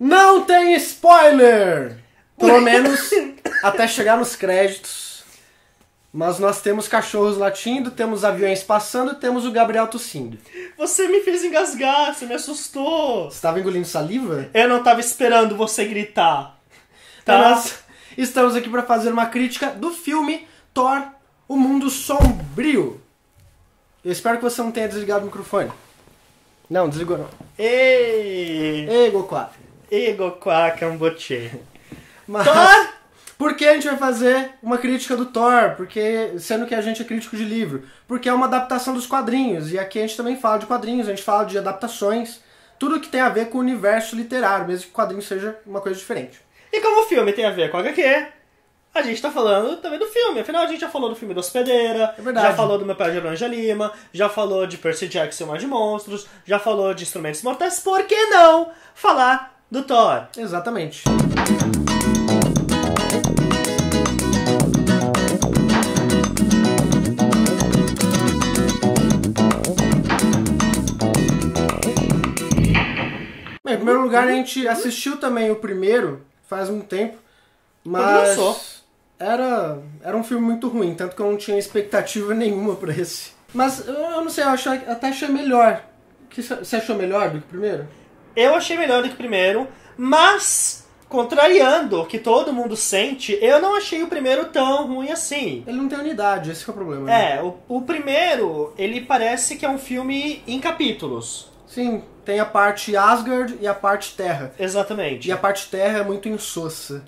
Não tem spoiler! Pelo menos até chegar nos créditos. Mas nós temos cachorros latindo, temos aviões passando e temos o Gabriel tossindo. Você me fez engasgar, você me assustou. Você estava engolindo saliva? Eu não tava esperando você gritar. Então Tá? nós estamos aqui para fazer uma crítica do filme Thor, O Mundo Sombrio. Eu espero que você não tenha desligado o microfone. Não, desligou não. Ei, Goku. Egokwa Kamboche. Mas Thor! por que a gente vai fazer uma crítica do Thor? Porque, sendo que a gente é crítico de livro. Porque é uma adaptação dos quadrinhos. E aqui a gente também fala de quadrinhos, a gente fala de adaptações. Tudo que tem a ver com o universo literário, mesmo que o quadrinho seja uma coisa diferente. E como o filme tem a ver com HQ, a gente tá falando também do filme. Afinal, a gente já falou do filme do Hospedeira, É verdade. já falou do Meu Pai de Laranja Lima, já falou de Percy Jackson e o Mar de Monstros, já falou de Instrumentos Mortais. Por que não falar do Thor? Exatamente. Bem, em primeiro lugar, a gente assistiu também o primeiro, faz muito tempo, mas lançou. era um filme muito ruim, tanto que eu não tinha expectativa nenhuma pra esse. Mas eu não sei, até achei melhor. Você achou melhor do que o primeiro? Eu achei melhor do que o primeiro, mas, contrariando o que todo mundo sente, eu não achei o primeiro tão ruim assim. Ele não tem unidade, esse que é o problema. Né? O primeiro, ele parece que é um filme em capítulos. Sim, tem a parte Asgard e a parte Terra. Exatamente. E a parte Terra é muito insossa.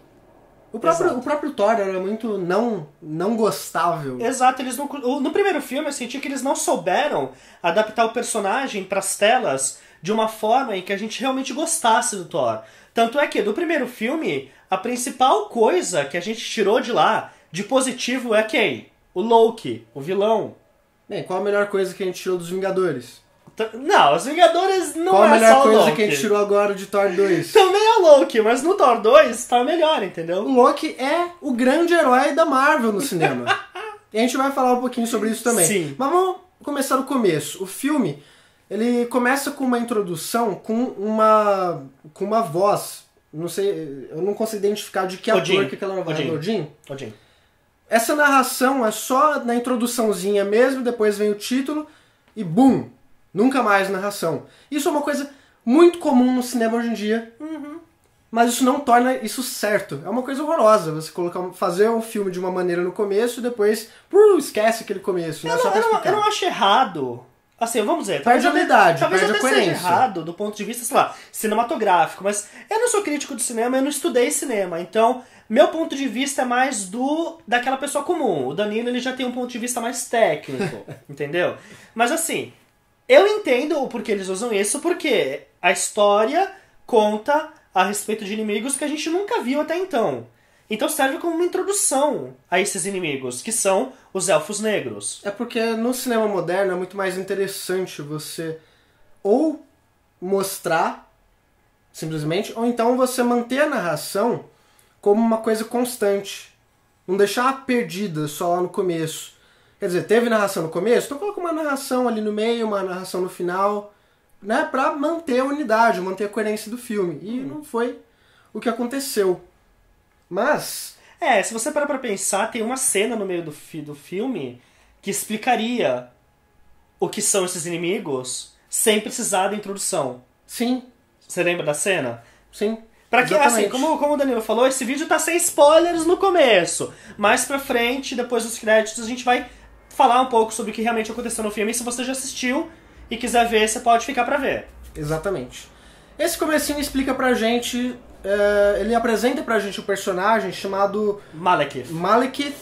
O Exato. próprio Thor era muito não gostável. Exato, eles não, no primeiro filme eu senti que eles não souberam adaptar o personagem para as telas de uma forma em que a gente realmente gostasse do Thor. Tanto é que do primeiro filme, a principal coisa que a gente tirou de lá, de positivo, é quem? O Loki, o vilão. Bem, qual a melhor coisa que a gente tirou dos Vingadores? Não, os Vingadores não Qual a é melhor só o coisa Loki. que a gente tirou agora de Thor 2? Também é o Loki, mas no Thor 2 tá melhor, entendeu? O Loki é o grande herói da Marvel no cinema. E a gente vai falar um pouquinho sobre isso também. Sim. Mas vamos começar do começo. O filme, ele começa com uma introdução com uma voz. Não sei, eu não consigo identificar de que Odin. ator que aquela voz é. Odin? Odin. Essa narração é só na introduçãozinha mesmo, depois vem o título e bum! Nunca mais narração. Isso é uma coisa muito comum no cinema hoje em dia. Mas isso não torna isso certo. É uma coisa horrorosa você fazer um filme de uma maneira no começo e depois esquece aquele começo. Né? Só pra explicar. Eu não acho errado. Assim, vamos dizer, Perde a unidade, talvez perde a até coerência. seja errado do ponto de vista, sei lá, cinematográfico, mas eu não sou crítico de cinema, eu não estudei cinema, então meu ponto de vista é mais daquela pessoa comum. O Danilo, ele já tem um ponto de vista mais técnico, entendeu? Mas assim, eu entendo o porquê eles usam isso, porque a história conta a respeito de inimigos que a gente nunca viu até então. Então serve como uma introdução a esses inimigos, que são os Elfos Negros. É porque no cinema moderno é muito mais interessante você ou mostrar, simplesmente, ou então você manter a narração como uma coisa constante. Não deixar perdida só lá no começo. Quer dizer, teve narração no começo? Então coloca uma narração ali no meio, uma narração no final, né, pra manter a unidade, manter a coerência do filme. E não foi o que aconteceu. Mas Se você parar pra pensar, tem uma cena no meio do filme que explicaria o que são esses inimigos sem precisar da introdução. sim, Você lembra da cena? sim. Pra que, exatamente. assim, como o Danilo falou, esse vídeo tá sem spoilers no começo. Mais pra frente, depois dos créditos, a gente vai falar um pouco sobre o que realmente aconteceu no filme. E se você já assistiu e quiser ver, você pode ficar pra ver. Exatamente. Esse comecinho explica pra gente, ele apresenta pra gente um personagem chamado Malekith. Malekith,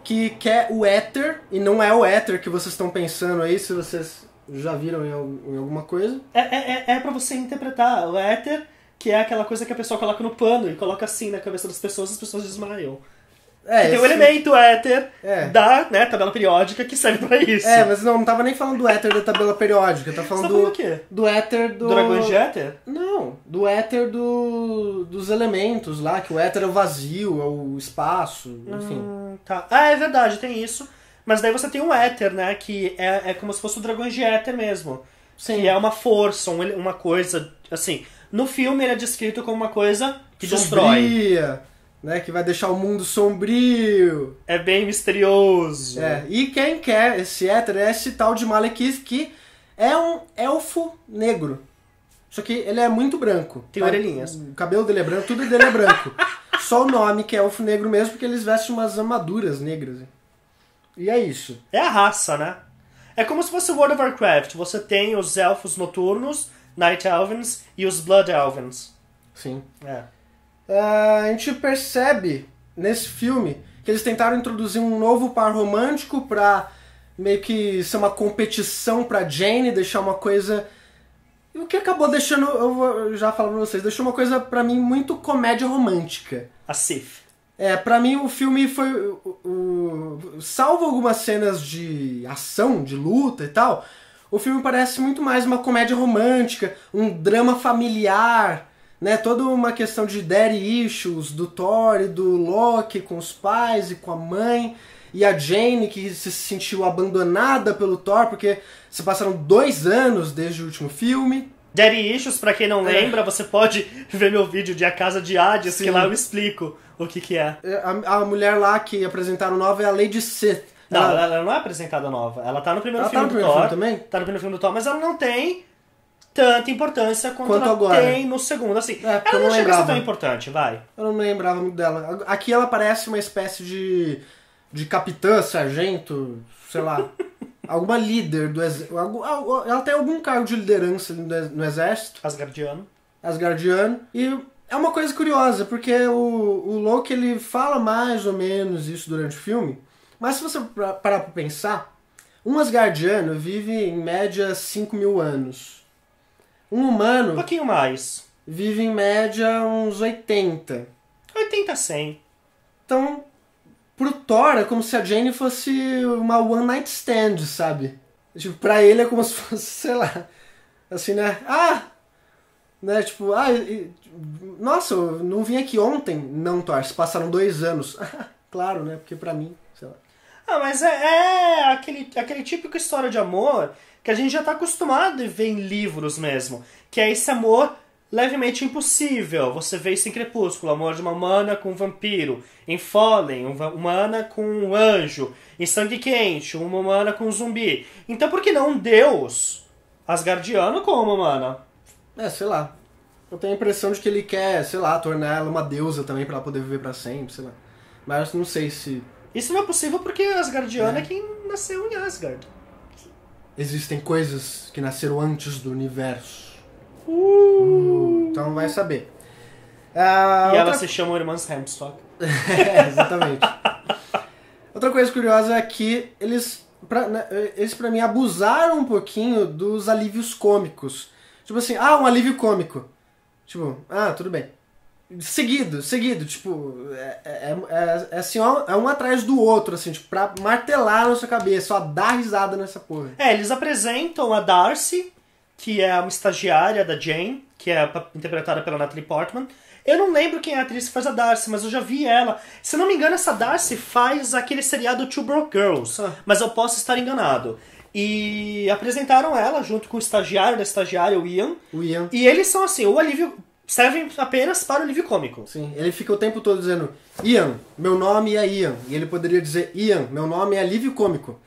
que quer o éter, e não é o éter que vocês estão pensando aí, se vocês já viram em alguma coisa. É pra você interpretar o éter, que é aquela coisa que a pessoa coloca no pano e coloca assim na cabeça das pessoas e as pessoas desmaiam. Tem o elemento éter da tabela periódica que serve pra isso. Mas não tava nem falando do éter da tabela periódica, tá falando Você tá falando o quê? do éter do... Dragões de éter? Não, do éter dos elementos lá, que o éter é o vazio, é o espaço, enfim. Tá. É verdade, tem isso. Mas daí você tem um éter, né, que é como se fosse o Dragões de éter mesmo. Sim. Que é uma força, uma coisa, assim... No filme ele é descrito como uma coisa que destrói. Sombria, né? Que vai deixar o mundo sombrio. É bem misterioso. E quem quer esse hétero é esse tal de Malekith, que é um elfo negro. Só que ele é muito branco. Tem orelhinhas. O cabelo dele é branco, tudo dele é branco. Só o nome que é elfo negro mesmo, porque eles vestem umas armaduras negras. E é isso. É a raça, né? É como se fosse World of Warcraft. Você tem os elfos noturnos, Night Elves, e os Blood Elves. Sim. É. A gente percebe nesse filme que eles tentaram introduzir um novo par romântico pra meio que ser uma competição pra Jane, deixar uma coisa... O que acabou deixando, eu vou já falar pra vocês, deixou uma coisa pra mim muito comédia romântica. A Sif. Pra mim o filme foi... salvo algumas cenas de ação, de luta e tal, o filme parece muito mais uma comédia romântica, um drama familiar, né? Toda uma questão de daddy issues do Thor e do Loki com os pais e com a mãe, e a Jane que se sentiu abandonada pelo Thor, porque se passaram 2 anos desde o último filme. Daddy Issues, pra quem não lembra, você pode ver meu vídeo de A Casa de Hades, Sim. que lá eu explico o que é. A mulher lá que apresentaram nova é a Lady Sith. Não, ela não é apresentada nova. Ela tá no primeiro Ela filme tá no do primeiro Thor. filme também? Tá no primeiro filme do Thor, mas ela não tem tanta importância quanto ela agora. tem no segundo. Assim, porque ela eu não não chega a ser lembrava. tão importante, vai. Eu não me lembrava muito dela. Aqui ela parece uma espécie de capitã, sargento, sei lá, alguma líder do exército. Ela tem algum cargo de liderança no exército. Asgardiano. Asgardiano. E é uma coisa curiosa, porque o Loki ele fala mais ou menos isso durante o filme, mas se você parar pra pensar, um Asgardiano vive em média 5.000 anos. Um Um humano pouquinho mais. vive em média uns 80. 80 a 100. Então, pro Thor é como se a Jane fosse uma one night stand, sabe? Tipo, pra ele é como se fosse, sei lá, assim, né? Né, tipo, nossa, eu não vim aqui ontem. Não, Thor, se passaram 2 anos. Claro, né? Porque pra mim, sei lá. Mas é aquele típico história de amor que a gente já tá acostumado a ver em livros mesmo. Que é esse amor levemente impossível. Você vê isso em Crepúsculo, amor de uma humana com um vampiro. Em Fallen, uma humana com um anjo. Em Sangue Quente, uma humana com um zumbi. Então por que não um deus asgardiano com uma humana? Sei lá. Eu tenho a impressão de que ele quer, sei lá, tornar ela uma deusa também pra ela poder viver pra sempre, sei lá. Mas eu não sei se... Isso não é possível porque Asgardiano é quem nasceu em Asgard. Existem coisas que nasceram antes do universo. Então vai saber. E elas se chamam Irmãs Hemstock. Exatamente. Outra coisa curiosa é que eles pra mim abusaram um pouquinho dos alívios cômicos. Tipo assim, um alívio cômico. Tipo, tudo bem. Seguido, tipo, é assim, é um atrás do outro, assim, tipo, pra martelar na sua cabeça, ó, dar risada nessa porra. Eles apresentam a Darcy, que é uma estagiária da Jane, que é interpretada pela Natalie Portman. Eu não lembro quem é a atriz que faz a Darcy, mas eu já vi ela. Se não me engano, essa Darcy faz aquele seriado Two Broke Girls, mas eu posso estar enganado. E apresentaram ela junto com o estagiário da estagiária, o Ian. E eles são assim, o alívio... servem apenas para o alívio cômico. Sim, ele fica o tempo todo dizendo Ian, meu nome é Ian. E ele poderia dizer Ian, meu nome é alívio cômico.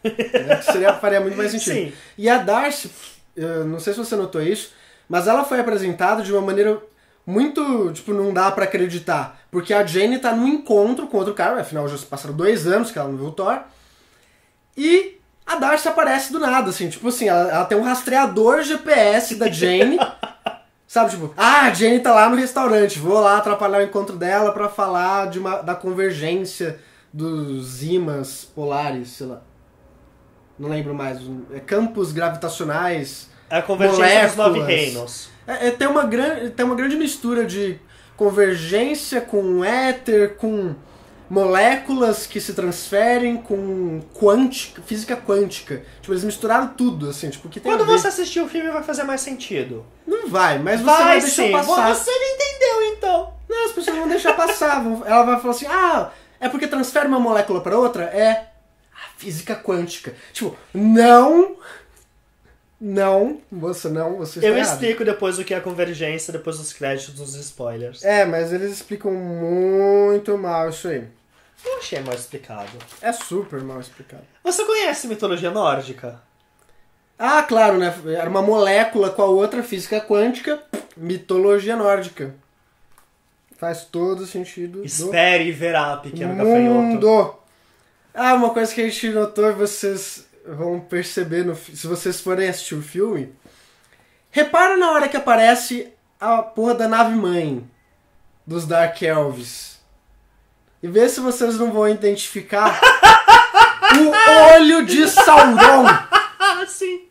Faria muito mais sentido. Sim. E a Darcy, eu não sei se você notou isso, mas ela foi apresentada de uma maneira muito, tipo, não dá pra acreditar. Porque a Jane tá num encontro com outro cara, afinal já se passaram 2 anos que ela não viu o Thor. E a Darcy aparece do nada, assim, tipo assim, ela tem um rastreador GPS da Jane. Sabe, tipo, a Jane tá lá no restaurante, vou lá atrapalhar o encontro dela pra falar da convergência dos ímãs polares, sei lá. Não lembro mais. Campos gravitacionais, É a convergência dos 9 moléculas. reinos. Tem uma grande mistura de convergência com éter, com moléculas que se transferem, com física quântica. Tipo, eles misturaram tudo, assim, tipo, que tem Quando a ver. você assistir o filme vai fazer mais sentido. Não vai, mas você vai deixar sim. passar. Você não entendeu, então. Não, as pessoas vão deixar passar. Ela vai falar assim, é porque transfere uma molécula para outra? É a física quântica. Tipo, não Não, você está Eu errado. explico depois o que é a convergência, depois dos créditos, dos spoilers. É, mas eles explicam muito mal isso aí. Eu achei mal explicado. É super mal explicado. Você conhece mitologia nórdica? Ah, claro, né? Era uma molécula com a outra, física quântica, mitologia nórdica. Faz todo sentido. Espere e verá, pequeno gafanhoto. Mundo! Ah, uma coisa que a gente notou e vocês vão perceber se vocês forem assistir o filme. Repara na hora que aparece a porra da nave-mãe dos Dark Elves. E vê se vocês não vão identificar o olho de Sauron. Ah, sim.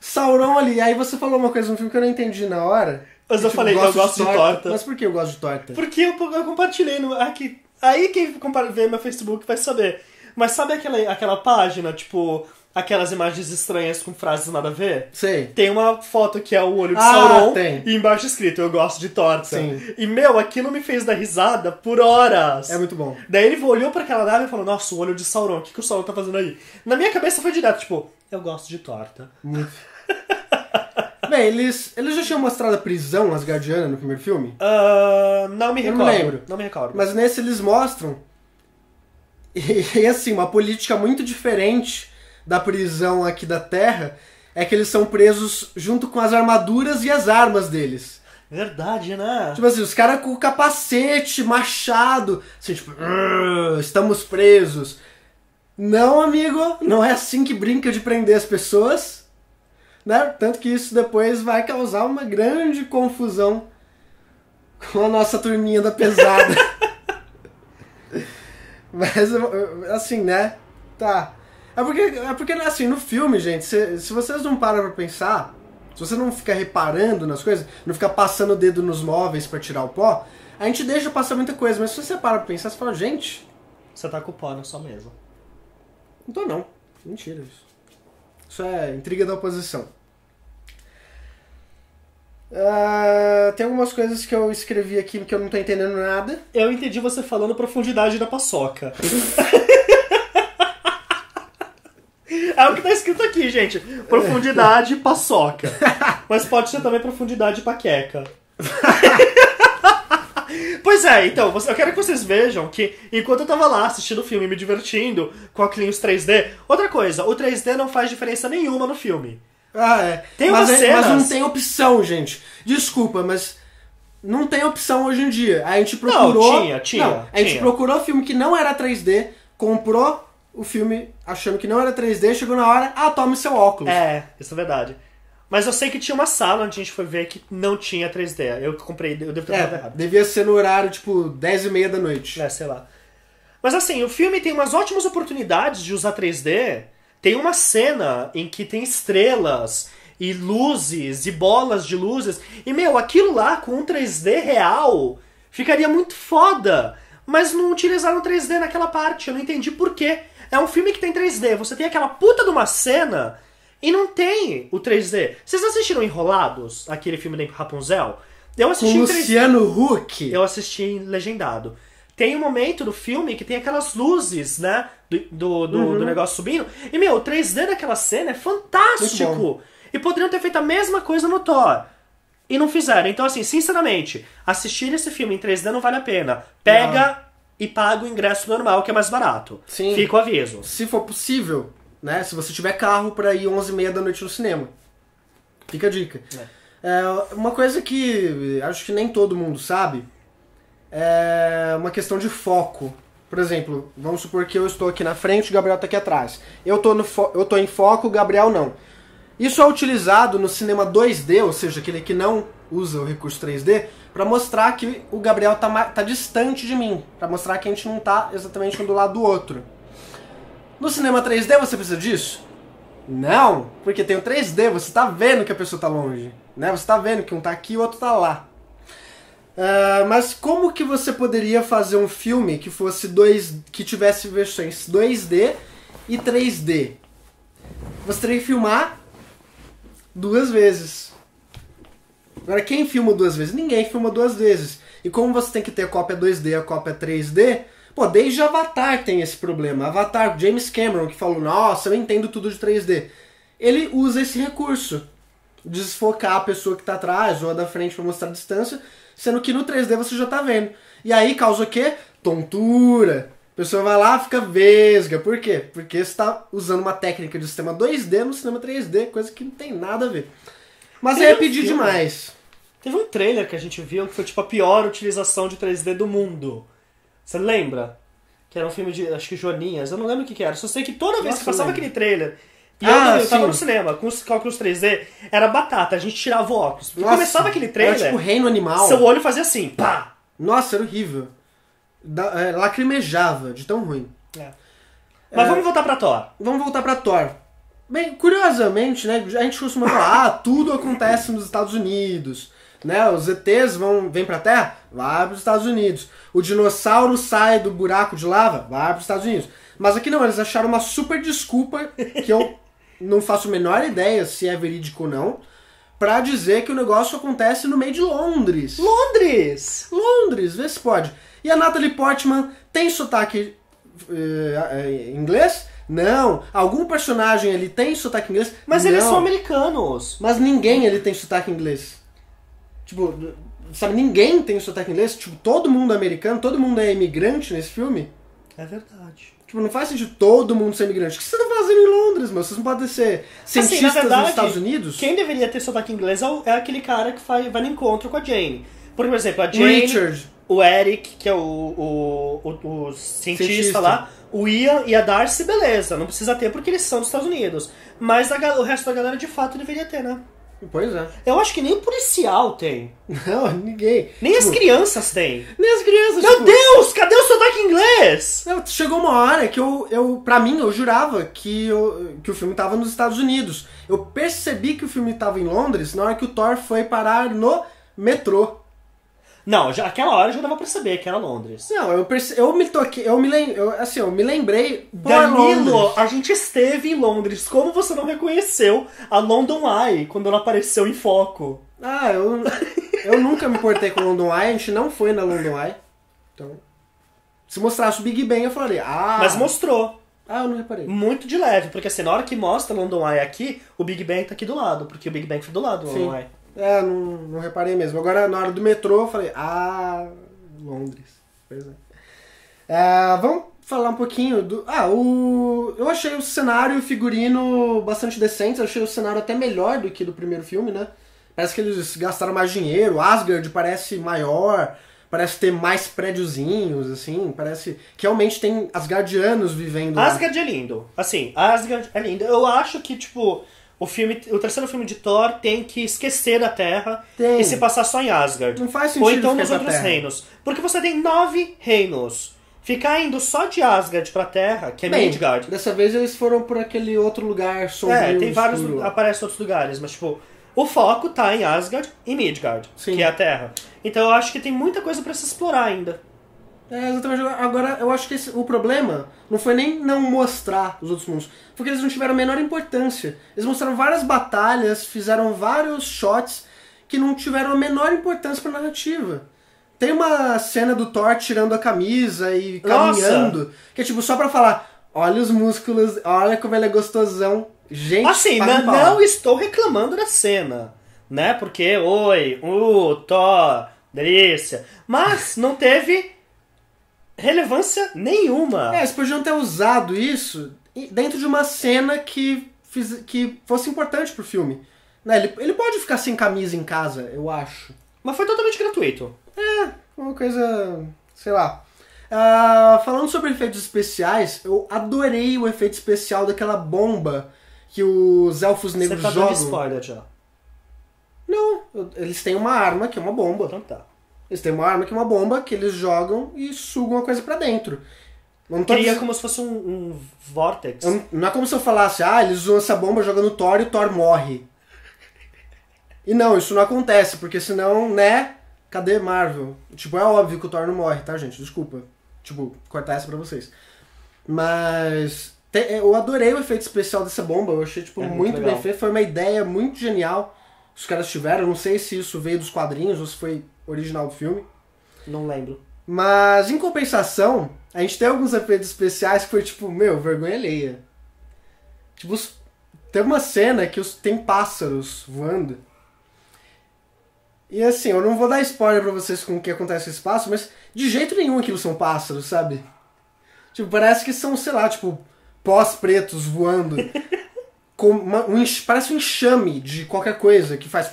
Sauron ali. Aí você falou uma coisa no filme que eu não entendi na hora. Mas eu falei que eu gosto de torta. Mas por que eu gosto de torta? Porque eu compartilhei no... Aqui, aí quem vê meu Facebook vai saber. Mas sabe aquela página, tipo... Aquelas imagens estranhas com frases nada a ver? Sei. Tem uma foto que é o olho de Sauron tem. E embaixo escrito, eu gosto de torta. Sim. E, aquilo me fez dar risada por horas. É muito bom. Daí ele olhou pra aquela nave e falou, nossa, o olho de Sauron, o que o Sauron tá fazendo aí? Na minha cabeça foi direto, tipo, eu gosto de torta. Muito. Bem, eles já tinham mostrado a prisão asgardiana no primeiro filme? Não me recordo. Eu não lembro. Não me recordo. Mas nesse eles mostram. E assim, uma política muito diferente da prisão aqui da Terra é que eles são presos junto com as armaduras e as armas deles. Verdade, né? Tipo assim, os caras com capacete, machado, assim, tipo, estamos presos. Não, amigo, não é assim que brinca de prender as pessoas, né? Tanto que isso depois vai causar uma grande confusão com a nossa turminha da pesada. Mas, assim, né? Tá. É porque assim, no filme, gente, se vocês não param pra pensar, se você não ficar reparando nas coisas, não ficar passando o dedo nos móveis pra tirar o pó, a gente deixa passar muita coisa, mas se você para pra pensar, você fala, gente... Você tá com o pó na sua mesa. Não tô não. Mentira isso. Isso é intriga da oposição. Tem algumas coisas que eu escrevi aqui que eu não tô entendendo nada. Eu entendi você falando profundidade da paçoca. É o que tá escrito aqui, gente. Profundidade paçoca. Mas pode ser também profundidade paqueca. Pois é, então, eu quero que vocês vejam que enquanto eu tava lá assistindo o filme, me divertindo com óculos 3D... Outra coisa, o 3D não faz diferença nenhuma no filme. Ah, é. Tem mas, umas cenas... mas não tem opção, gente. Desculpa, mas não tem opção hoje em dia. A gente procurou... Não, tinha. A gente procurou filme que não era 3D, comprou o filme achando que não era 3D, chegou na hora, tome seu óculos. É, isso é verdade. Mas eu sei que tinha uma sala onde a gente foi ver que não tinha 3D. Eu comprei, eu devo ter comprado errado. Devia ser no horário, tipo, 10h30 da noite. Sei lá. Mas assim, o filme tem umas ótimas oportunidades de usar 3D. Tem uma cena em que tem estrelas e luzes e bolas de luzes. E, aquilo lá com um 3D real ficaria muito foda. Mas não utilizaram 3D naquela parte. Eu não entendi por quê. É um filme que tem 3D. Você tem aquela puta de uma cena e não tem o 3D. Vocês assistiram Enrolados? Aquele filme da Rapunzel? Eu assisti com em 3D. Luciano Huck. Eu assisti legendado. Tem um momento do filme que tem aquelas luzes, né? Do negócio subindo. E, o 3D daquela cena é fantástico. E poderiam ter feito a mesma coisa no Thor. E não fizeram. Então, assim, sinceramente, assistir esse filme em 3D não vale a pena. Pega e paga o ingresso normal, que é mais barato. Sim. Fica o aviso. Se for possível, né? Se você tiver carro pra ir 11h30 da noite no cinema. Fica a dica. Uma coisa que acho que nem todo mundo sabe é uma questão de foco. Por exemplo, vamos supor que eu estou aqui na frente e o Gabriel está aqui atrás. Eu tô em foco, o Gabriel não. Isso é utilizado no cinema 2D, ou seja, aquele que não usa o recurso 3D, para mostrar que o Gabriel tá distante de mim. Para mostrar que a gente não tá exatamente um do lado do outro. No cinema 3D você precisa disso? Não, porque tem o 3D, você tá vendo que a pessoa tá longe. Né? Você tá vendo que um tá aqui e o outro tá lá. Mas como que você poderia fazer um filme que fosse que tivesse versões 2D e 3D? Você teria que filmar 2 vezes. Agora, quem filma 2 vezes? Ninguém filma 2 vezes. E como você tem que ter a cópia 2D e a cópia 3D, desde Avatar tem esse problema. Avatar, James Cameron, que falou, nossa, eu entendo tudo de 3D. ele usa esse recurso. Desfocar a pessoa que tá atrás ou a da frente pra mostrar a distância, sendo que no 3D você já tá vendo. E aí causa o quê? Tontura. A pessoa vai lá, fica vesga. Por quê? Porque você tá usando uma técnica de sistema 2D no sistema 3D, coisa que não tem nada a ver. Mas aí é pedir demais. Teve um trailer que a gente viu que foi tipo a pior utilização de 3D do mundo. Você lembra? Que era um filme de, acho que Joaninhas, eu não lembro o que era. Só sei que toda vez que passava aquele trailer, e eu tava no cinema com os cálculos 3D, era batata, a gente tirava o óculos. Porque começava aquele trailer, era tipo Reino Animal. Seu olho fazia assim, pá! Nossa, era horrível. Lacrimejava, de tão ruim. Mas vamos voltar pra Thor. Vamos voltar pra Thor. Bem, curiosamente, né, a gente costuma falar, tudo acontece nos Estados Unidos. Né, os ETs vêm pra Terra, vai pros Estados Unidos. O dinossauro sai do buraco de lava, vai pros Estados Unidos. Mas aqui não, eles acharam uma super desculpa, que eu não faço a menor ideia se é verídico ou não, pra dizer que o negócio acontece no meio de Londres. Londres! Londres, vê se pode. E a Natalie Portman tem sotaque inglês? Não. Algum personagem ali tem sotaque inglês? Mas não. Eles são americanos. Mas ninguém ali tem sotaque inglês. Tipo, sabe, ninguém tem sotaque inglês. Tipo, todo mundo é americano, todo mundo é imigrante nesse filme. É verdade. Tipo, não faz sentido todo mundo ser imigrante. O que você tá fazendo em Londres, meu? Vocês não podem ser cientistas na verdade, nos Estados Unidos? Quem deveria ter sotaque inglês é aquele cara que vai no encontro com a Jane. Por exemplo, a Jane, Richard. O Eric, que é o cientista lá, o Ian e a Darcy, beleza. Não precisa ter porque eles são dos Estados Unidos. Mas o resto da galera, de fato, deveria ter, né? Pois é. Eu acho que nem o policial tem. Não, ninguém. Nem as crianças têm. Nem as crianças. Meu Deus, cadê o sotaque inglês? Não, chegou uma hora que pra mim, eu jurava que o filme tava nos Estados Unidos. Eu percebi que o filme tava em Londres na hora que o Thor foi parar no metrô. Não, aquela hora já dava pra perceber que era Londres. Não, eu me toquei, eu me lembrei. Danilo, a gente esteve em Londres. Como você não reconheceu a London Eye quando ela apareceu em foco? Ah, eu nunca me importei com London Eye, a gente não foi na London Eye. Então, se mostrasse o Big Bang, eu falaria, Mas mostrou. Eu não reparei. Muito de leve, porque assim, na hora que mostra London Eye aqui, o Big Bang tá aqui do lado, porque o Big Bang foi do lado do London Eye. Não reparei mesmo. Agora, na hora do metrô, eu falei, Londres. Pois é. Vamos falar um pouquinho do... eu achei o cenário e o figurino bastante decentes. Eu achei o cenário até melhor do que do primeiro filme, né? Parece que eles gastaram mais dinheiro. Asgard parece maior, parece ter mais prédiozinhos, assim. Parece que realmente tem asgardianos vivendo lá. Asgard é lindo. Assim, Asgard é lindo. Eu acho que, tipo... O terceiro filme de Thor tem que esquecer a Terra e se passar só em Asgard. Não faz sentido. Ou então nos outros reinos. Porque você tem 9 reinos. Ficar indo só de Asgard pra Terra, que é Midgard. Dessa vez eles foram por aquele outro lugar sombrio. Tem vários, aparecem outros lugares, mas tipo, o foco tá em Asgard e Midgard, que é a Terra. Então eu acho que tem muita coisa pra se explorar ainda. Exatamente. Agora, eu acho que o problema não foi nem não mostrar os outros mundos, porque eles não tiveram a menor importância. Eles mostraram várias batalhas, fizeram vários shots que não tiveram a menor importância pra narrativa. Tem uma cena do Thor tirando a camisa e caminhando, que é tipo só pra falar, olha os músculos, olha como ele é gostosão. Gente, assim, não estou reclamando da cena, né? Porque, Thor, delícia. Mas não teve relevância nenhuma. Eles podiam ter usado isso dentro de uma cena que fosse importante pro filme. Né? Ele pode ficar sem camisa em casa, eu acho. Mas foi totalmente gratuito. Uma coisa... sei lá. Falando sobre efeitos especiais, eu adorei o efeito especial daquela bomba que os elfos negros jogam. Você tá dando spoiler já. Não, eles têm uma arma que é uma bomba. Então tá. Eles têm uma arma que é uma bomba que eles jogam e sugam a coisa pra dentro. Cria como se fosse um vortex. Não é como se eu falasse, eles usam essa bomba jogando o Thor e o Thor morre. E não, isso não acontece, porque senão, né, cadê Marvel? Tipo, é óbvio que o Thor não morre, tá, gente? Desculpa. Tipo, cortar essa pra vocês. Mas eu adorei o efeito especial dessa bomba, eu achei, tipo, muito bem feito. Foi uma ideia muito genial que os caras tiveram. Eu não sei se isso veio dos quadrinhos ou se foi original do filme. Não lembro. Mas, em compensação, a gente tem alguns efeitos especiais que foi tipo, vergonha alheia. Tipo, Tem uma cena que tem pássaros voando. E assim, eu não vou dar spoiler pra vocês com o que acontece com esse pássaro, mas de jeito nenhum aquilo são pássaros, sabe? Tipo, parece que são, sei lá, tipo, pós pretos voando. Parece um enxame de qualquer coisa que faz...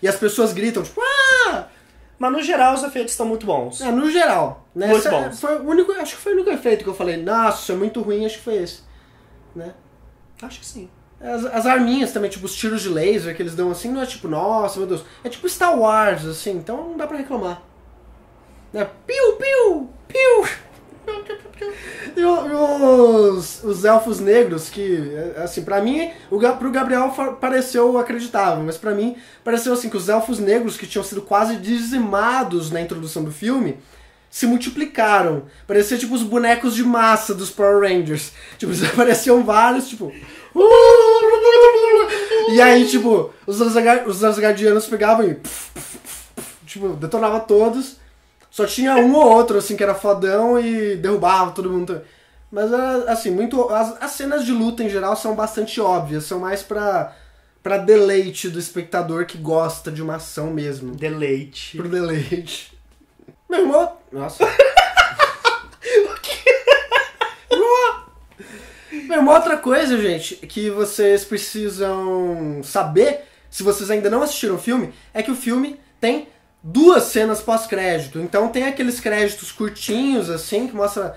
E as pessoas gritam, tipo, ah! Mas no geral os efeitos estão muito bons. No geral. Né? Muito bons. Foi o único, acho que foi o único efeito que eu falei, nossa, isso é muito ruim, acho que foi esse. Né? Acho que sim. As arminhas também, tipo, os tiros de laser que eles dão assim, não é tipo, nossa, meu Deus. É tipo Star Wars, assim, então não dá pra reclamar. Né? Piu, piu, piu. E os elfos negros, que, assim, pra mim, pro Gabriel pareceu acreditável, mas pra mim pareceu assim, que os elfos negros que tinham sido quase dizimados na introdução do filme se multiplicaram. Parecia tipo os bonecos de massa dos Power Rangers. Tipo, apareciam vários, tipo... E aí, tipo, os Asgardianos pegavam e... Tipo, detonava todos. Só tinha um ou outro, assim, que era fodão e derrubava todo mundo. Mas, assim, muito... As cenas de luta, em geral, são bastante óbvias. São mais pra deleite do espectador que gosta de uma ação mesmo. Deleite. Pro deleite. Meu irmão... Nossa. Meu irmão, outra coisa, gente, que vocês precisam saber, se vocês ainda não assistiram o filme, é que o filme tem 2 cenas pós-crédito. Então tem aqueles créditos curtinhos, assim, que mostra,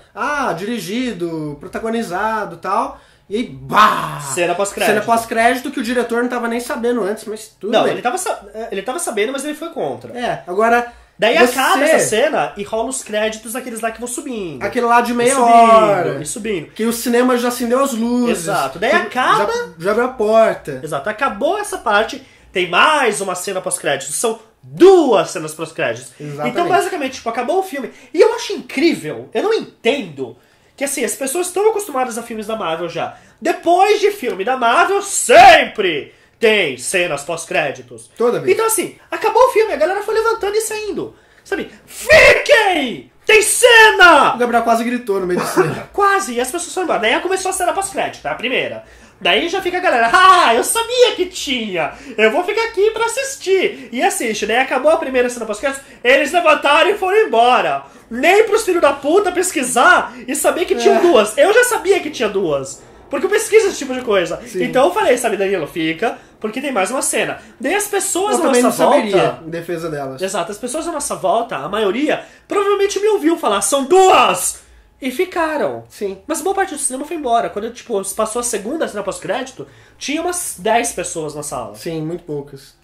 dirigido, protagonizado e tal. E aí, bah! Cena pós-crédito. Cena pós-crédito que o diretor não tava nem sabendo antes, mas tudo não, bem. ele tava sabendo, mas ele foi contra. Agora... Daí acaba essa cena e rola os créditos daqueles lá que vão subindo. Aquele lá de meia hora. E subindo. Que o cinema já acendeu as luzes. Exato. Daí acaba... Já abriu a porta. Exato. Acabou essa parte, tem mais uma cena pós-créditos. São 2 cenas pós-créditos. Exatamente. Então, basicamente, tipo, acabou o filme. E eu acho incrível, eu não entendo, que assim, as pessoas estão acostumadas a filmes da Marvel já. Depois de filme da Marvel, sempre... tem cenas pós-créditos. Toda vez. Então assim, acabou o filme, a galera foi levantando e saindo. Sabe? Fiquem! Tem cena! O Gabriel quase gritou no meio do cinema. Quase, e as pessoas foram embora. Daí começou a cena pós-crédito, a primeira. Daí já fica a galera, eu sabia que tinha! Eu vou ficar aqui pra assistir. E assiste, daí acabou a primeira cena pós-crédito, eles levantaram e foram embora. Nem pros filhos da puta pesquisar e saber que tinham 2. Eu já sabia que tinha 2. Porque eu pesquiso esse tipo de coisa. Sim. Então eu falei, sabe, Danilo, fica, porque tem mais uma cena. Daí as pessoas Eu à também nossa não volta... saberia, em defesa delas. Exato, as pessoas à nossa volta, a maioria, provavelmente me ouviu falar, são 2! E ficaram. Sim. Mas boa parte do cinema foi embora. Quando, tipo, passou a segunda cena pós-crédito, tinha umas 10 pessoas na sala. Sim, muito poucas.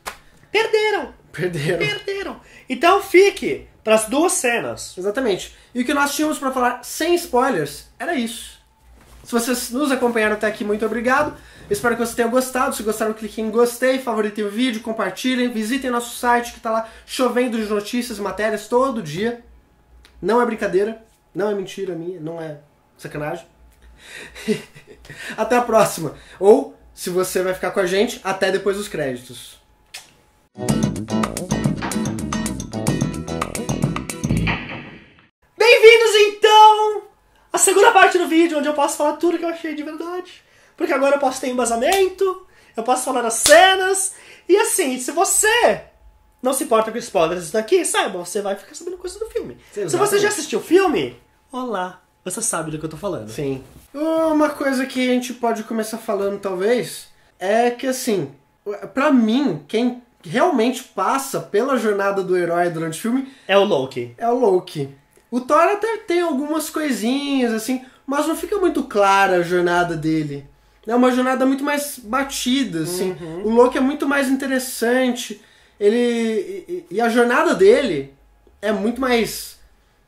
Perderam. Então fique pras 2 cenas. Exatamente. E o que nós tínhamos pra falar sem spoilers era isso. Se vocês nos acompanharam até aqui, muito obrigado. Espero que vocês tenham gostado. Se gostaram, cliquem em gostei, favoritem o vídeo, compartilhem, visitem nosso site que tá lá chovendo de notícias e matérias todo dia. Não é brincadeira, não é mentira minha, não é sacanagem. Até a próxima. Ou, se você vai ficar com a gente, até depois dos créditos. Bem-vindos, então, à segunda parte do vídeo, onde eu posso falar tudo que eu achei de verdade. Porque agora eu posso ter embasamento, eu posso falar das cenas, e assim, se você não se importa com spoilers daqui, saiba, você vai ficar sabendo coisas do filme. Exatamente. Se você já assistiu o filme, olá, você sabe do que eu tô falando. Sim. Uma coisa que a gente pode começar falando, talvez, é que, assim, pra mim, quem realmente passa pela jornada do herói durante o filme É o Loki. é o Loki. O Thor até tem algumas coisinhas, assim, mas não fica muito clara a jornada dele. É uma jornada muito mais batida, assim. O Loki é muito mais interessante. E a jornada dele é muito mais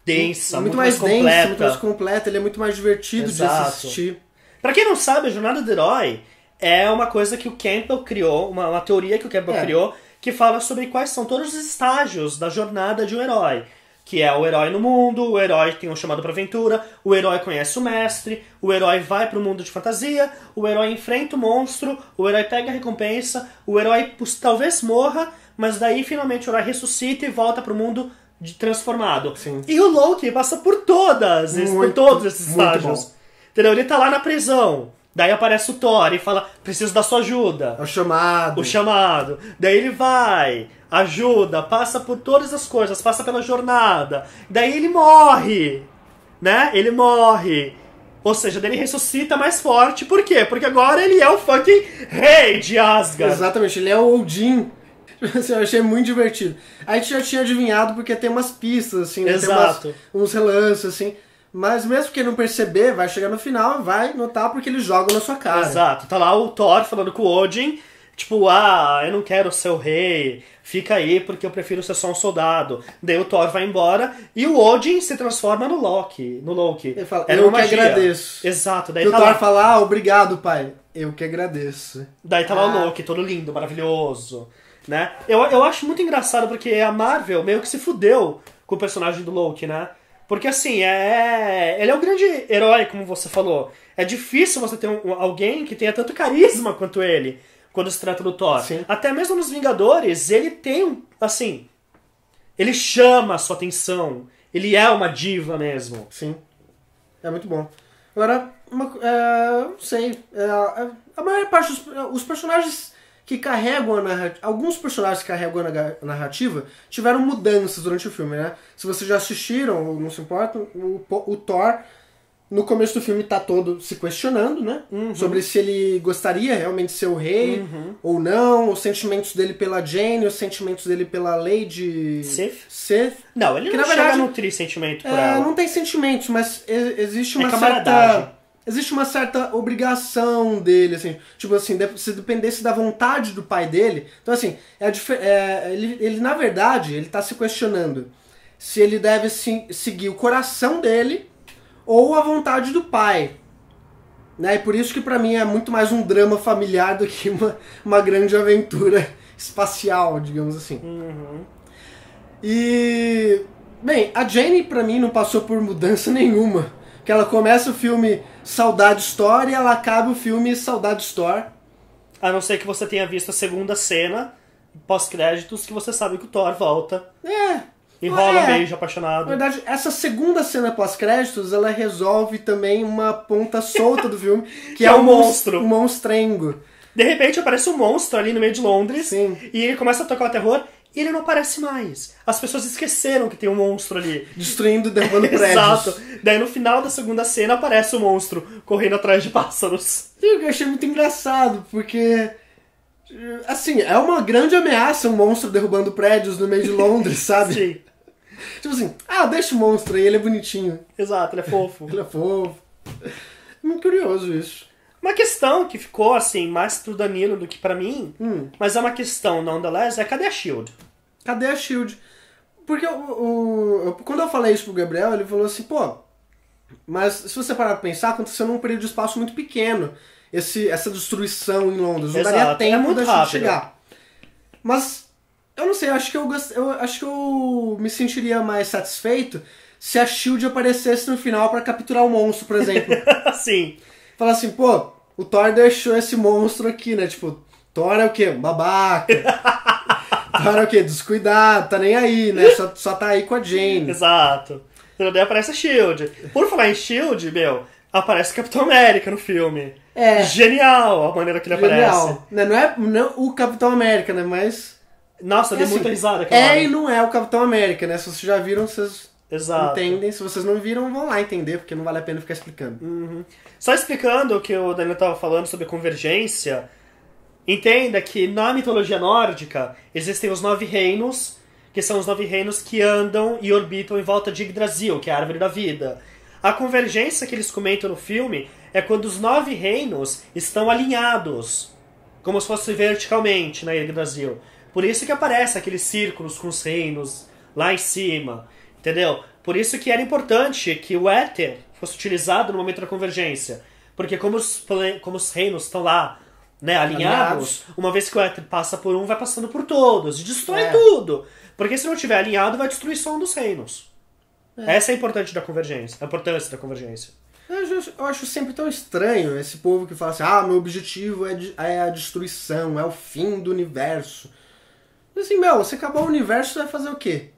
Densa, muito mais densa, completa. muito mais completa. Ele é muito mais divertido de Exato. assistir. Pra quem não sabe, a jornada do herói é uma coisa que o Campbell criou, uma teoria que o Campbell criou, que fala sobre quais são todos os estágios da jornada de um herói. Que é o herói no mundo, o herói tem um chamado pra aventura, o herói conhece o mestre, o herói vai pro mundo de fantasia, o herói enfrenta o monstro, o herói pega a recompensa, o herói talvez morra, mas daí finalmente o herói ressuscita e volta pro mundo transformado. Sim. E o Loki passa por todos esses estágios. bom. Entendeu? Ele tá lá na prisão. Daí aparece o Thor e fala, preciso da sua ajuda. É o chamado. O chamado. Daí ele vai, ajuda, passa por todas as coisas, passa pela jornada. Daí ele morre, né? Ele morre. Ou seja, daí ele ressuscita mais forte. Por quê? Porque agora ele é o fucking rei de Asgard. Exatamente, ele é o Odin. Assim, eu achei muito divertido. A gente já tinha adivinhado porque tem umas pistas, assim, né? Exato. Tem uns relances, assim. Mas mesmo que não perceber, vai chegar no final e vai notar porque eles jogam na sua cara. Exato. Tá lá o Thor falando com o Odin, tipo, eu não quero ser o rei, fica aí porque eu prefiro ser só um soldado. Daí o Thor vai embora e o Odin se transforma no Loki. Ele fala, Era eu uma que magia. agradeço. Exato. Daí E o tá Thor lá. fala, obrigado, pai. Eu que agradeço. Daí tá lá o Loki, todo lindo, maravilhoso, né? Eu acho muito engraçado porque a Marvel meio que se fudeu com o personagem do Loki, né? Porque assim, ele é um grande herói, como você falou. É difícil você ter alguém que tenha tanto carisma quanto ele quando se trata do Thor. Sim. Até mesmo nos Vingadores, ele tem, assim, ele chama a sua atenção. Ele é uma diva mesmo. Sim. É muito bom. Agora, não sei. A maior parte os personagens que carregam a narrativa. Alguns personagens que carregam a narrativa tiveram mudanças durante o filme, né? Se vocês já assistiram, ou não se importa, o Thor, no começo do filme, tá todo se questionando, né? Sobre se ele gostaria realmente de ser o rei ou não, os sentimentos dele pela Jane, os sentimentos dele pela Lady Sith. Não, ele Que, não na chega verdade, a nutrir sentimento por ela. não tem sentimentos, mas existe uma camaradagem. Existe uma certa obrigação dele, assim. Tipo assim, se dependesse da vontade do pai dele. Então, assim, ele na verdade, ele tá se questionando se ele deve seguir o coração dele ou a vontade do pai. Né? E por isso que pra mim é muito mais um drama familiar do que uma grande aventura espacial, digamos assim. E... Bem, a Jane pra mim não passou por mudança nenhuma. Que ela começa o filme Saudade Store e ela acaba o filme Saudade Store. A não ser que você tenha visto a segunda cena, pós-créditos, que você sabe que o Thor volta. E rola um beijo apaixonado. Na verdade, essa segunda cena pós-créditos, ela resolve também uma ponta solta do filme, que é o monstro. O monstrengo. De repente aparece um monstro ali no meio de Londres. Sim. E ele começa a tocar o terror e ele não aparece mais. As pessoas esqueceram que tem um monstro ali. Destruindo, derrubando prédios. Exato. Daí no final da segunda cena aparece o monstro correndo atrás de pássaros. E eu achei muito engraçado, porque... Assim, é uma grande ameaça um monstro derrubando prédios no meio de Londres, sabe? Sim. Tipo assim, deixa o monstro aí, ele é bonitinho. Exato, ele é fofo. Ele é fofo. Muito curioso isso. Uma questão que ficou, assim, mais pro Danilo do que pra mim, mas é uma questão, nonetheless, cadê a S.H.I.E.L.D.? Cadê a S.H.I.E.L.D.? Porque quando eu falei isso pro Gabriel, ele falou assim, mas se você parar pra pensar, aconteceu num período de espaço muito pequeno, essa destruição em Londres. Não daria tempo muito da gente rápido. chegar. Mas, eu não sei, eu acho que eu me sentiria mais satisfeito se a S.H.I.E.L.D. aparecesse no final pra capturar o monstro, por exemplo. Sim. Falar assim, o Thor deixou esse monstro aqui, né? Tipo, Thor é o quê? Babaca. Thor é o quê? Descuidado, tá nem aí, né? Só tá aí com a Jane. Exato. Daí aparece a S.H.I.E.L.D. Por falar em S.H.I.E.L.D., aparece Capitão América no filme. Genial a maneira que ele aparece. Não é o Capitão América, né? Mas... Nossa, eu dei assim, muita risada aquela hora. e não é o Capitão América, né? Se vocês já viram, vocês Exato. entendem. Se vocês não viram, vão lá entender, porque não vale a pena ficar explicando. Só explicando o que o Daniel estava falando sobre convergência, entenda que na mitologia nórdica existem os 9 reinos, que são os 9 reinos que andam e orbitam em volta de Yggdrasil, que é a árvore da vida. A convergência que eles comentam no filme é quando os 9 reinos estão alinhados, como se fosse verticalmente na Yggdrasil. Por isso que aparece aqueles círculos com os reinos lá em cima, entendeu? Por isso que era importante que o éter fosse utilizado no momento da convergência. Porque como os reinos estão lá, né, alinhados, uma vez que o éter passa por um, vai passando por todos e destrói tudo. Porque se não tiver alinhado, vai destruir só um dos reinos. Essa é a importância da convergência. Eu acho sempre tão estranho esse povo que fala assim, meu objetivo é a destruição, é o fim do universo. Assim, você acabar o universo, você vai fazer o quê?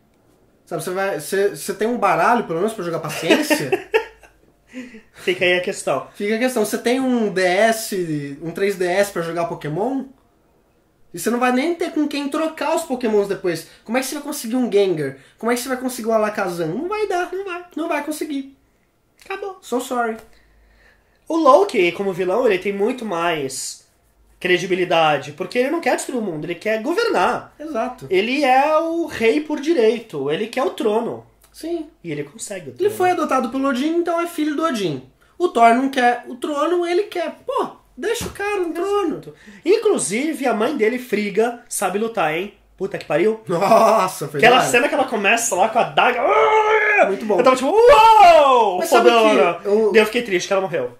Sabe, você tem um baralho, pelo menos, pra jogar paciência? fica aí a questão. Fica a questão, você tem um DS, um 3DS pra jogar Pokémon? E você não vai nem ter com quem trocar os Pokémons depois. Como é que você vai conseguir um Gengar? Como é que você vai conseguir um Alakazam? Não vai dar, não vai conseguir. Acabou. So sorry. O Loki, como vilão, ele tem muito mais credibilidade, porque ele não quer destruir o mundo, ele quer governar. Exato. Ele é o rei por direito, ele quer o trono. Sim. E ele consegue o trono. Ele foi adotado pelo Odin, então é filho do Odin. O Thor não quer o trono, ele quer. Pô, deixa o cara no trono. Inclusive, a mãe dele, Frigga, sabe lutar, hein? Puta que pariu. Nossa, verdade. Aquela cena que ela começa lá com a daga. Muito bom. Eu tava tipo, uau! Mas sabe Fodona! que eu- Daí eu fiquei triste que ela morreu.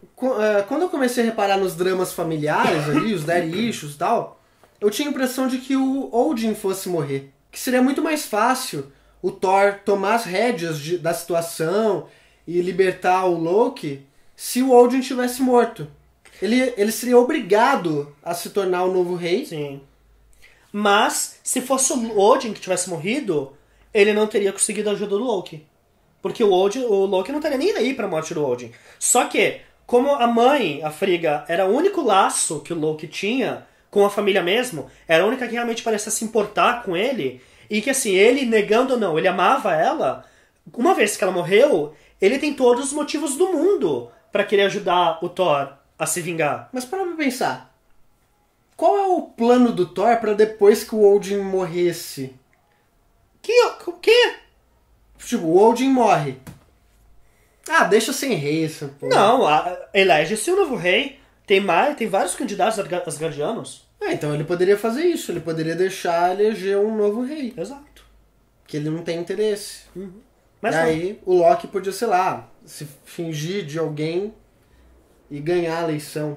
Quando eu comecei a reparar nos dramas familiares ali, os daddy issues e tal, eu tinha a impressão de que o Odin fosse morrer. Que seria muito mais fácil o Thor tomar as rédeas da situação e libertar o Loki se o Odin tivesse morto. Ele seria obrigado a se tornar o novo rei. Sim. Mas, se fosse o Odin que tivesse morrido, ele não teria conseguido a ajuda do Loki. Porque o Loki não estaria nem aí pra morte do Odin. Só que, como a mãe, a Frigga, era o único laço que o Loki tinha com a família mesmo, era a única que realmente parecia se importar com ele, e que assim, ele, negando ou não, ele amava ela, uma vez que ela morreu, ele tem todos os motivos do mundo pra querer ajudar o Thor a se vingar. Mas para pra pensar. Qual é o plano do Thor pra depois que o Odin morresse? O quê? Tipo, o Odin morre. Ah, deixa sem rei essa porra. Não, elege-se o novo rei. Tem vários candidatos asgardianos. Então ele poderia fazer isso. Ele poderia deixar eleger um novo rei. Exato. Que ele não tem interesse. Mas e aí o Loki podia, sei lá, se fingir de alguém e ganhar a eleição.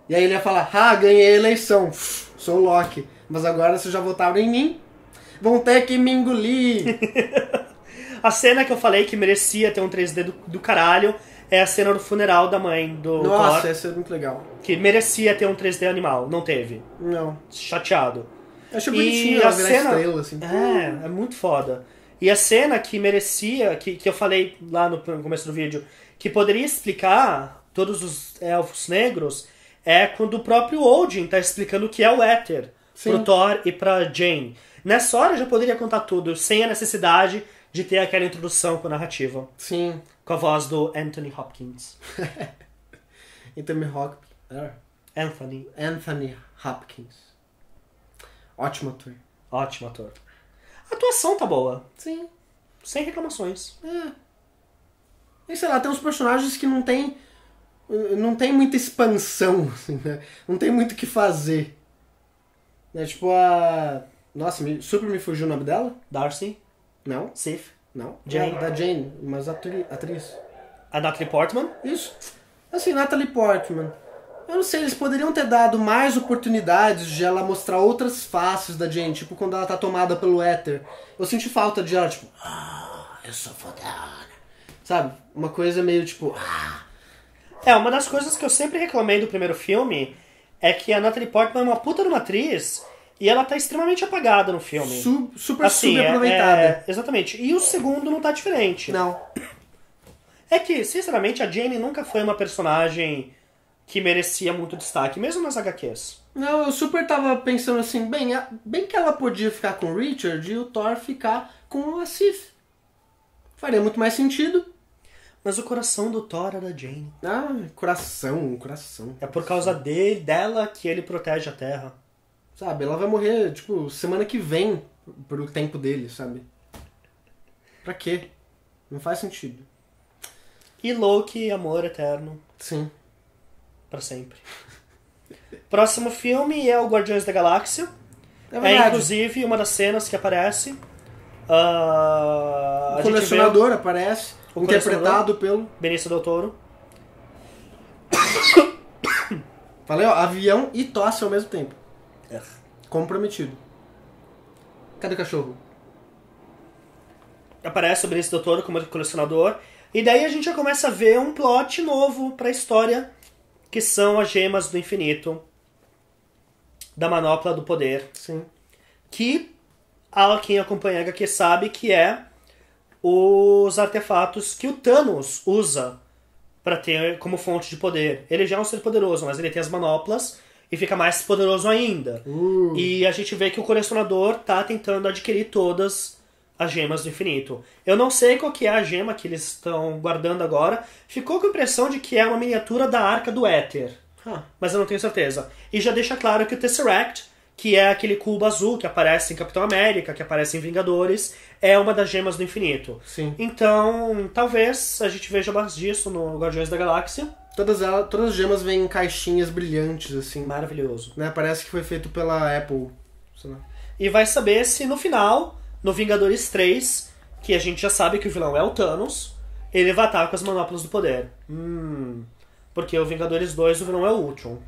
E aí ele ia falar, ganhei a eleição. Sou o Loki. Mas agora vocês já votaram em mim. Vão ter que me engolir. a cena que eu falei que merecia ter um 3D do caralho é a cena do funeral da mãe do Nossa, Thor. essa é muito legal. Que merecia ter um 3D animal. Não teve. Não. Chateado. Eu achei bonitinho a ela virar cena estrela, assim. é muito foda. E a cena que merecia, que eu falei lá no começo do vídeo, que poderia explicar todos os elfos negros, é quando o próprio Odin tá explicando o que é o éter pro Thor e pra Jane. Nessa hora já poderia contar tudo, sem a necessidade de ter aquela introdução com a narrativa. Sim. Com a voz do Anthony Hopkins. Anthony Hopkins. Ótimo ator. Ótimo ator. A atuação tá boa. Sim. Sem reclamações. E sei lá, tem uns personagens que não tem muita expansão, assim, né? Não tem muito o que fazer. É tipo a... Nossa, super me fugiu o nome dela? Darcy. Não. Sif. Não. Jane. Da Jane, mas atriz. A Natalie Portman. Isso. Assim, Natalie Portman. Eu não sei, eles poderiam ter dado mais oportunidades de ela mostrar outras faces da Jane, tipo quando ela tá tomada pelo éter. Eu senti falta de ela, tipo, eu sou fodona. Sabe? Uma coisa meio tipo, Uma das coisas que eu sempre reclamei do primeiro filme é que a Natalie Portman é uma puta de uma atriz e ela tá extremamente apagada no filme. super assim, subaproveitada. Exatamente. E o segundo não tá diferente. Não. É que, sinceramente, a Jane nunca foi uma personagem que merecia muito destaque, mesmo nas HQs. Não, eu super tava pensando assim, bem que ela podia ficar com o Richard e o Thor ficar com a Sif. Faria muito mais sentido. Mas o coração do Thor é da Jane. Coração. É por causa dela que ele protege a Terra. Sabe, ela vai morrer, tipo, semana que vem, pro tempo dele, sabe? Pra quê? Não faz sentido. E Loki, amor eterno. Sim. Pra sempre. Próximo filme é o Guardiões da Galáxia. É verdade. Inclusive, uma das cenas que aparece. O colecionador aparece, interpretado pelo Benício Del Toro. Falei, avião e tosse ao mesmo tempo. Comprometido. Cadê o cachorro? Aparece o Benício Del Toro como colecionador. E daí a gente já começa a ver um plot novo pra história, que são as gemas do infinito da manopla do poder. Sim. Que quem acompanha a HQ sabe que é os artefatos que o Thanos usa pra ter como fonte de poder. Ele já é um ser poderoso, mas ele tem as manoplas e fica mais poderoso ainda. E a gente vê que o colecionador tá tentando adquirir todas as gemas do infinito. Eu não sei qual que é a gema que eles estão guardando agora. Ficou com a impressão de que é uma miniatura da Arca do Éter. Mas eu não tenho certeza. E já deixa claro que o Tesseract, que é aquele cubo azul que aparece em Capitão América, que aparece em Vingadores, é uma das gemas do infinito. Sim. Então, talvez a gente veja mais disso no Guardiões da Galáxia. Todas as gemas vêm em caixinhas brilhantes, assim. Maravilhoso. Né? Parece que foi feito pela Apple. Sei lá. E vai saber se no final, no Vingadores 3, que a gente já sabe que o vilão é o Thanos, ele vai estar com as manoplas do poder. Porque o Vingadores 2, o vilão é o Ultron.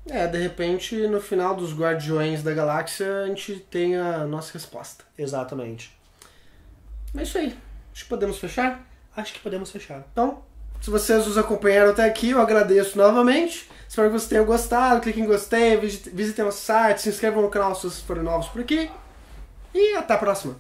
De repente, no final dos Guardiões da Galáxia, a gente tem a nossa resposta. Exatamente. É isso aí. Acho que podemos fechar? Acho que podemos fechar. Então, se vocês nos acompanharam até aqui, eu agradeço novamente. Espero que vocês tenham gostado. Clique em gostei, visitem nosso site, se inscrevam no canal se vocês forem novos por aqui. E até a próxima.